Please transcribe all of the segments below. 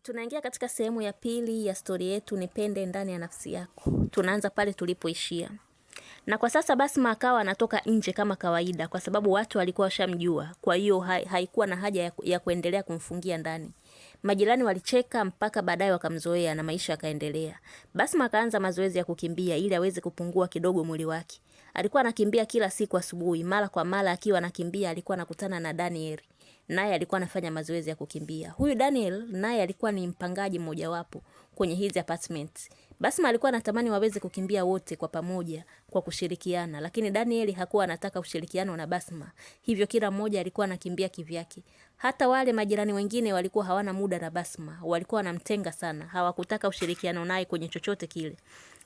Tunaingia katika sehemu ya pili ya stori yetu Nipende Ndani ya Nafsi Yako. Tunaanza pale tulipoishia. Na kwa sasa Basma akawa anatoka nje kama kawaida kwa sababu watu walikuwa washamjua. Kwa hiyo haikuwa na haja ya kuendelea kumfungia ndani. Majirani walicheka mpaka baadaye wakamzoea na maisha yakaendelea. Basma akaanza mazoezi ya kukimbia ili aweze kupungua kidogo mwili wake. Alikuwa anakimbia kila siku asubuhi, mara kwa mara akiwa anakimbia alikuwa anakutana na Daniel. Naye alikuwa anafanya mazoezi ya kukimbia. Huyu Daniel naye alikuwa ni mpangaji mmojawapo kwenye hizi apartments. Basma alikuwa anatamani waweze kukimbia wote kwa pamoja kwa kushirikiana, lakini Daniel hakuwa anataka ushirikiano na Basma. Hivyo kila mmoja alikuwa anakimbia kivyake. Hata wale majirani wengine walikuwa hawana muda na Basma, walikuwa wanamtenga sana. Hawakutaka ushirikiano naye kwenye chochote kile.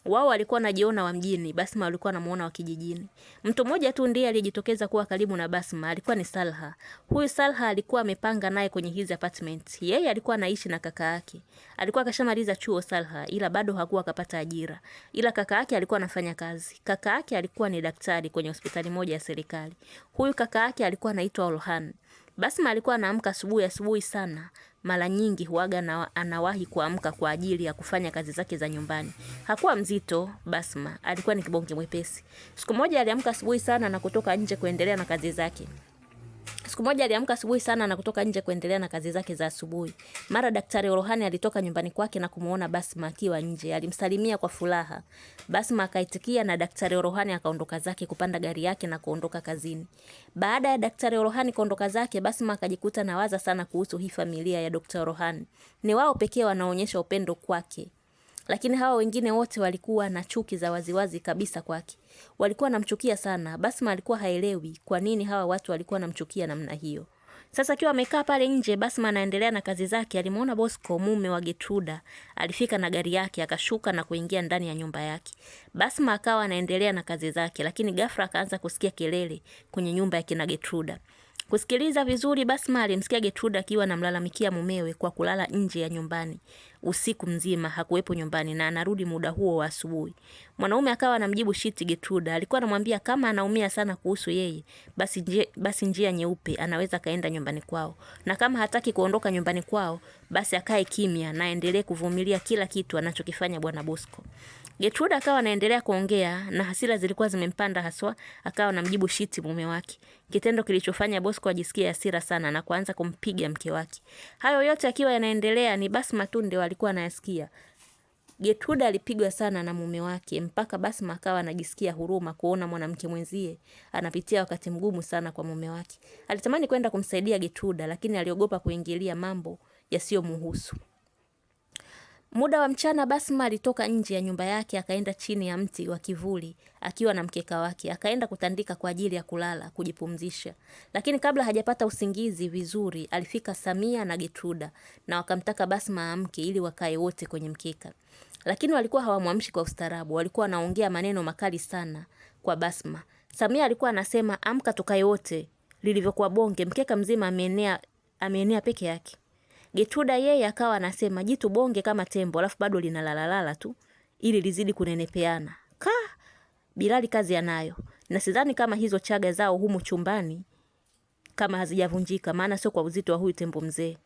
Wao walikuwa wanajiona wa mjini, Basma walikuwa wanamuona wa kijijini. Mtu mmoja tu ndiye alijitokeza kuwa karibu na Basma, alikuwa ni Salha. Huyu Salha alikuwa amepanga naye kwenye hizi apartments. Yeye alikuwa anaishi na kaka yake. Alikuwa kashamaliza chuo Salha, ila bado hakuwa akapata ajira. Ila kaka yake alikuwa anafanya kazi. Kaka yake alikuwa ni daktari kwenye hospitali moja ya serikali. Huyu kaka yake alikuwa anaitwa Orhan. Basma alikuwa anaamka asubuhi sana. Mara nyingi huaga na anawahi kuamka kwa ajili ya kufanya kazi zake za nyumbani. Hakuwa mzito Basma, alikuwa ni kibonge mwepesi. Siku moja aliamka asubuhi sana na kutoka nje kuendelea na kazi zake. Za asubuhi. Mara daktari Rohani alitoka nyumbani kwake na kumuona Basma akiwa nje. Alimsalimia kwa furaha. Basma akaitikia na daktari Rohani akaondoka zake kupanda gari yake na kuondoka kazini. Baada ya daktari Rohani kuondoka zake, Basma akajikuta na waza sana kuhusu hii familia ya daktari Rohani. Ni wao pekee wanaonyesha upendo kwake. Lakini hawa wengine wote walikuwa na chuki za waziwazi kabisa kwake. Walikuwa wanamchukia sana. Basma alikuwa haelewi kwa nini hawa watu walikuwa wanamchukia namna hiyo. Sasa akiwa amekaa pale nje, Basma anaendelea na kazi zake, alimuona Bosco mume wa Getruda. Alifika na gari yake, akashuka na kuingia ndani ya nyumba yake. Basma akawa anaendelea na kazi zake, lakini ghafla akaanza kusikia kelele kwenye nyumba ya kina Getruda. Kusikiliza vizuri, Basma alimsikia Getruda akiwa anamlalamikia mumewe kwa kulala nje ya nyumbani. Usiku mzima hakuwepo nyumbani na anarudi muda huo wa asubuhi. Mwanaume akawa anamjibu shiti Getruda. Alikuwa anamwambia kama anaumia sana kuhusu yeye, basi njia nyeupe anaweza kaenda nyumbani kwao. Na kama hataki kuondoka nyumbani kwao, basi akae kimya na aendelee kuvumilia kila kitu anachokifanya bwana Bosco. Getruda akawa anaendelea kuongea na hasira zilikuwa zimempanda haswa, akawa anamjibu shiti mume wake. Kitendo kilichofanya Bosco ajisikie hasira sana na kuanza kumpiga mke wake. Hayo yote akiwa yanaendelea ni Basma tu ndio alikuwa anayasikia. Getruda alipigwa sana na mume wake mpaka Basma akawa anajisikia huruma kuona mwanamke mwenzie anapitia wakati mgumu sana kwa mume wake. Alitamani kwenda kumsaidia Getruda lakini aliogopa kuingilia mambo yasiyomhusu. Muda wa mchana Basma alitoka nje ya nyumba yake akaenda chini ya mti wa kivuli akiwa na mkeka wake, akaenda kutandika kwa ajili ya kulala, kujipumzisha. Lakini kabla hajapata usingizi vizuri, alifika Samia na Getruda na wakamtaka Basma aamke ili wakae wote kwenye mkeka. Lakini walikuwa hawamwamshi kwa ustaarabu, walikuwa wanaongea maneno makali sana kwa Basma. Samia alikuwa anasema amka tukae wote, lilivyokuwa bonge, mkeka mzima ameenea peke yake. Getruda yeye akawa anasema jitu bonge kama tembo alafu bado linalalalala tu ili lizidi kunenepeana. Bilali kazi anayo. Na sidhani kama hizo chaga zao humu chumbani kama hazijavunjika, maana sio kwa uzito wa huyu tembo mzee.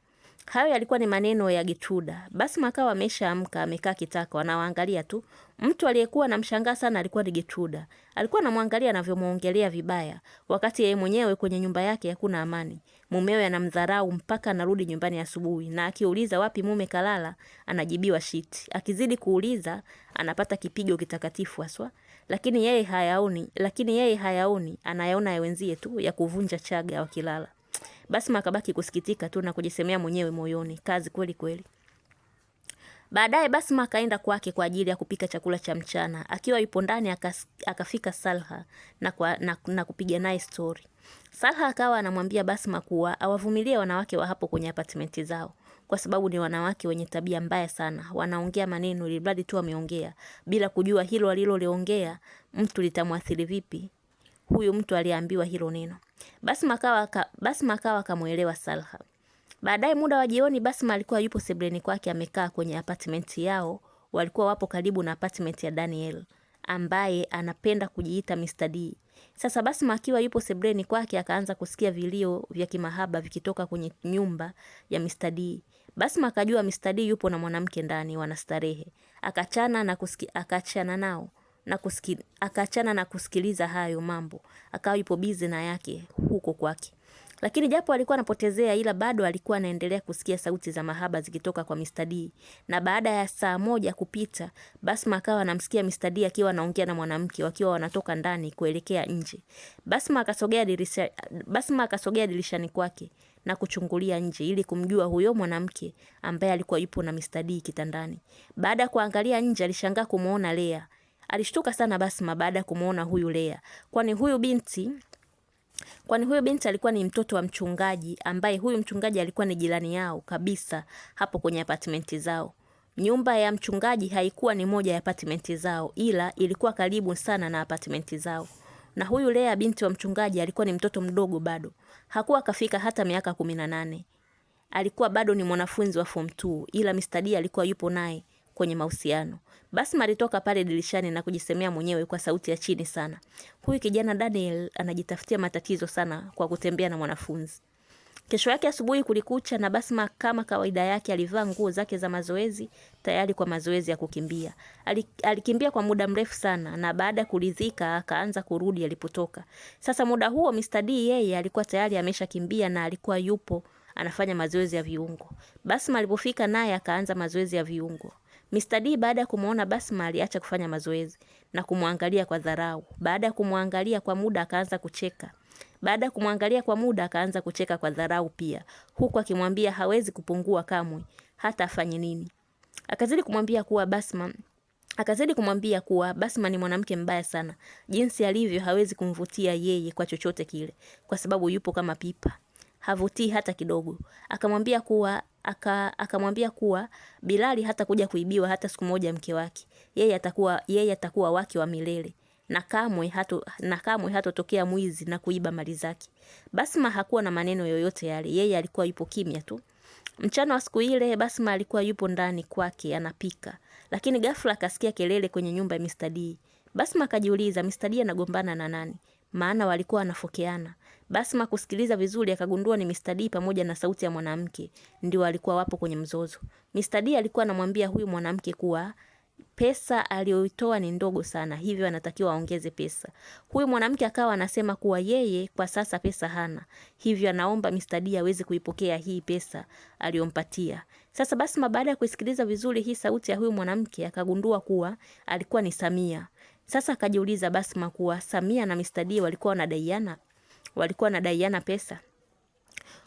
Hayo yalikuwa ni maneno ya Getruda. Basma akawa ameshaamka, amekaa kitako anawaangalia tu. Mtu aliyekuwa anamshangaa sana alikuwa ni Getruda. Alikuwa anamwangalia anavyomuongelea vibaya, wakati yeye mwenyewe kwenye nyumba yake hakuna amani. Mumewe anamdharau mpaka anarudi nyumbani asubuhi, na akiuliza wapi mume kalala, anajibiwa shiti. Akizidi kuuliza, anapata kipigo kitakatifu haswa. Lakini yeye hayaoni, anayaona ya wenzie tu ya kuvunja chaga wakilala. Basma akabaki kusikitika tu na kujisemea mwenyewe moyoni, kazi kweli kweli. Baadaye Basma akaenda kwake kwa ajili ya kupika chakula cha mchana. Akiwa yupo ndani akafika Salha na kupiga naye story. Salha akawa anamwambia Basma kuwa awavumilie wanawake wa hapo kwenye apartment zao, kwa sababu ni wanawake wenye tabia mbaya sana. Wanaongea maneno ili mradi tu ameongea bila kujua hilo aliloliongea mtu litamwathiri vipi huyu mtu aliambiwa hilo neno. Basma akawa akamuelewa Salha. Baadaye muda wa jioni Basma alikuwa yupo sebleni kwake amekaa kwenye apartment yao. Walikuwa wapo karibu na apartment ya Daniel ambaye anapenda kujiita Mr. D. Sasa Basma akiwa yupo sebreni kwake akaanza kusikia vilio vya kimahaba vikitoka kwenye nyumba ya Mr. D. Basma akajua Mr. D yupo na mwanamke ndani wanastarehe. Akaachana na kusikiliza hayo mambo. Akawa yupo busy na yake huko kwake. Lakini japo alikuwa anapotezea, ila bado alikuwa anaendelea kusikia sauti za mahaba zikitoka kwa Mr. D. Na baada ya saa moja kupita, Basma akawa anamsikia Mr. D akiwa anaongea na mwanamke wakiwa wanatoka ndani kuelekea nje. Basma akasogea dirishani kwake na kuchungulia nje ili kumjua huyo mwanamke ambaye alikuwa yupo na Mr. D kitandani. Baada ya kuangalia nje, alishangaa kumuona Lea. Alishtuka sana Basma baada ya kumuona huyu Lea. Kwani huyu binti alikuwa ni mtoto wa mchungaji, ambaye huyu mchungaji alikuwa ni jirani yao kabisa hapo kwenye apartmenti zao. Nyumba ya mchungaji haikuwa ni moja ya apartmenti zao, ila ilikuwa karibu sana na apartmenti zao. Na huyu Lea binti wa mchungaji alikuwa ni mtoto mdogo bado. Hakuwa kafika hata miaka 18. Alikuwa bado ni mwanafunzi wa form 2, ila Mr. D alikuwa yupo naye kwenye mahusiano. Basma alitoka pale dirishani na kujisemea mwenyewe kwa sauti ya chini sana. Huyu kijana Daniel anajitafutia matatizo sana kwa kutembea na mwanafunzi. Kesho yake asubuhi kulikucha na Basma kama kawaida yake alivaa nguo zake za mazoezi tayari kwa mazoezi ya kukimbia. Alikimbia kwa muda mrefu sana na baada ya kuridhika akaanza kurudi alipotoka. Sasa muda huo Mr. D yeye alikuwa tayari ameshakimbia na alikuwa yupo anafanya mazoezi ya viungo. Basma alipofika naye akaanza mazoezi ya viungo. Mr. D baada ya kumuona Basma aliacha kufanya mazoezi na kumwangalia kwa dharau. Baada ya kumwangalia kwa muda akaanza kucheka. Baada ya kumwangalia kwa muda akaanza kucheka kwa dharau pia, huku akimwambia hawezi kupungua kamwe hata afanye nini. Akazidi kumwambia kuwa Basma ni mwanamke mbaya sana. Jinsi alivyo hawezi kumvutia yeye kwa chochote kile kwa sababu yupo kama pipa. Havutii hata kidogo. Akamwambia kuwa Bilali hata kuja kuibiwa hata siku moja mke wake. Yeye atakuwa wake wa milele. Na kamwe hatotokea mwizi na kuiba mali zake. Basma hakuwa na maneno yoyote yale. Yeye alikuwa yupo kimya tu. Mchana wa siku ile Basma alikuwa yupo ndani kwake anapika. Lakini ghafla akasikia kelele kwenye nyumba ya Mr. D. Basma akajiuliza Mr. D anagombana na nani? Maana walikuwa wanafokeana. Basma kusikiliza vizuri akagundua ni Mr. D pamoja na sauti ya mwanamke ndio walikuwa wapo kwenye mzozo. Mr. D alikuwa anamwambia huyu mwanamke kuwa pesa aliyoitoa ni ndogo sana, hivyo anatakiwa aongeze pesa. Huyu mwanamke akawa anasema kuwa yeye kwa sasa pesa hana, hivyo anaomba Mr. D aweze kuipokea hii pesa aliyompatia. Sasa Basma baada ya kusikiliza vizuri hii sauti ya huyu mwanamke akagundua kuwa alikuwa ni Samia. Sasa akajiuliza Basma kuwa Samia na Mr. D walikuwa wanadaiana pesa.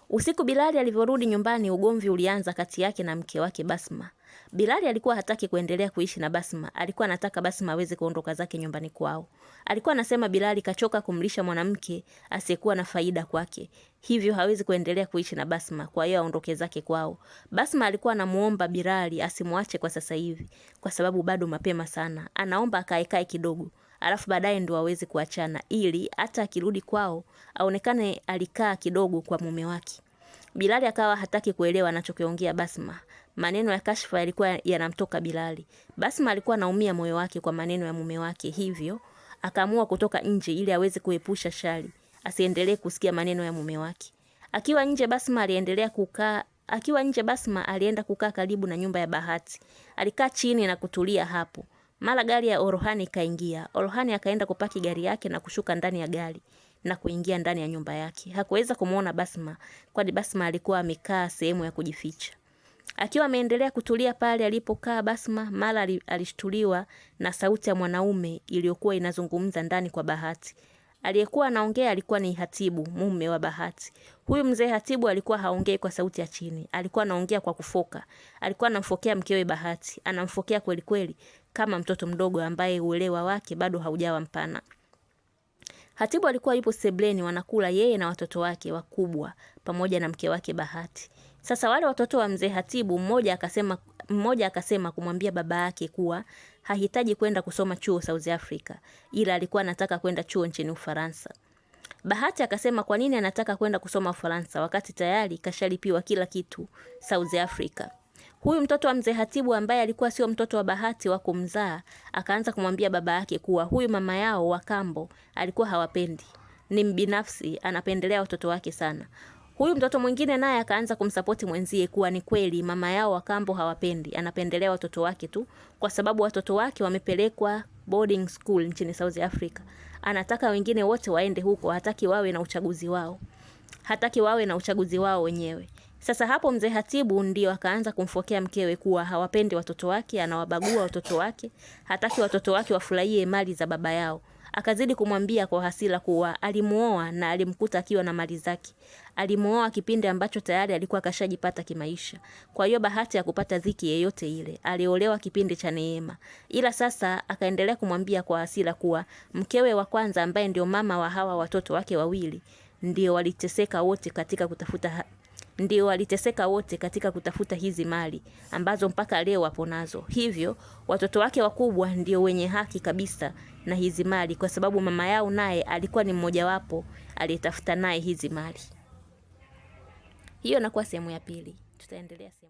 Usiku Bilali alivyorudi nyumbani, ugomvi ulianza kati yake na mke wake Basma. Bilali alikuwa hataki kuendelea kuishi na Basma. Alikuwa anataka Basma aweze kuondoka zake nyumbani kwao. Alikuwa anasema Bilali kachoka kumlisha mwanamke asiyekuwa na faida kwake. Hivyo hawezi kuendelea kuishi na Basma, kwa hiyo aondoke zake kwao. Basma alikuwa anamuomba Bilali asimwache kwa sasa hivi kwa sababu bado mapema sana. Anaomba akaekae kidogo. Alafu baadaye ndio waweze kuachana ili hata akirudi kwao aonekane alikaa kidogo kwa mume wake. Bilali akawa hataki kuelewa anachokiongea Basma. Maneno ya kashfa yalikuwa yanamtoka Bilali. Basma alikuwa anaumia moyo wake kwa maneno ya mume wake, hivyo akaamua kutoka nje ili aweze kuepusha shari, asiendelee kusikia maneno ya mume wake. Akiwa nje Basma alienda kukaa karibu na nyumba ya Bahati. Alikaa chini na kutulia hapo. Mara gari ya Orhani kaingia. Orhani akaenda kupaki gari yake na kushuka ndani ya gari na kuingia ndani ya nyumba yake. Hakuweza kumuona Basma, kwani Basma alikuwa amekaa sehemu ya kujificha. Akiwa ameendelea kutulia pale alipokaa Basma, mara alishtuliwa na sauti ya mwanaume iliyokuwa inazungumza ndani kwa Bahati. Aliyekuwa anaongea alikuwa ni Hatibu, mume wa Bahati. Huyu mzee Hatibu alikuwa haongei kwa sauti ya chini. Alikuwa anaongea kwa kufoka. Alikuwa anamfokea mkewe Bahati. Anamfokea kweli kweli kama mtoto mdogo ambaye uelewa wake bado haujawa mpana. Hatibu alikuwa yupo sebleni wanakula yeye na watoto wake wakubwa pamoja na mke wake Bahati. Sasa wale watoto wa mzee Hatibu mmoja akasema kumwambia baba yake kuwa hahitaji kwenda kusoma chuo South Africa, ila alikuwa anataka kwenda chuo nchini Ufaransa. Bahati akasema kwa nini anataka kwenda kusoma Ufaransa wakati tayari kashalipiwa kila kitu South Africa. Huyu mtoto wa mzee Hatibu ambaye alikuwa sio mtoto wa bahati wa kumzaa, akaanza kumwambia baba yake kuwa huyu mama yao wa kambo alikuwa hawapendi, ni mbinafsi, anapendelea watoto wake sana. Huyu mtoto mwingine naye akaanza kumsapoti mwenzie kuwa ni kweli mama yao wa kambo hawapendi, anapendelea watoto wake tu kwa sababu watoto wake wamepelekwa boarding school nchini South Africa. Anataka wengine wote waende huko, hataki wawe na uchaguzi wao. Hataki wawe na uchaguzi wao wenyewe. Sasa hapo mzee Hatibu ndio akaanza kumfokea mkewe kuwa hawapendi watoto wake, anawabagua watoto wake, hataki watoto wake wafurahie mali za baba yao. Akazidi kumwambia kwa hasira kuwa alimuoa na alimkuta akiwa na mali zake. Alimuoa kipindi ambacho tayari alikuwa kashajipata kimaisha. Kwa hiyo bahati ya kupata dhiki yeyote ile. Aliolewa kipindi cha neema. Ila sasa akaendelea kumwambia kwa hasira kuwa mkewe wa kwanza ambaye ndio mama wa hawa watoto wake wawili ndio waliteseka wote katika kutafuta hizi mali ambazo mpaka leo wapo nazo. Hivyo watoto wake wakubwa ndio wenye haki kabisa na hizi mali kwa sababu mama yao naye alikuwa ni mmoja wapo aliyetafuta naye hizi mali. Hiyo inakuwa sehemu ya pili. Tutaendelea sehemu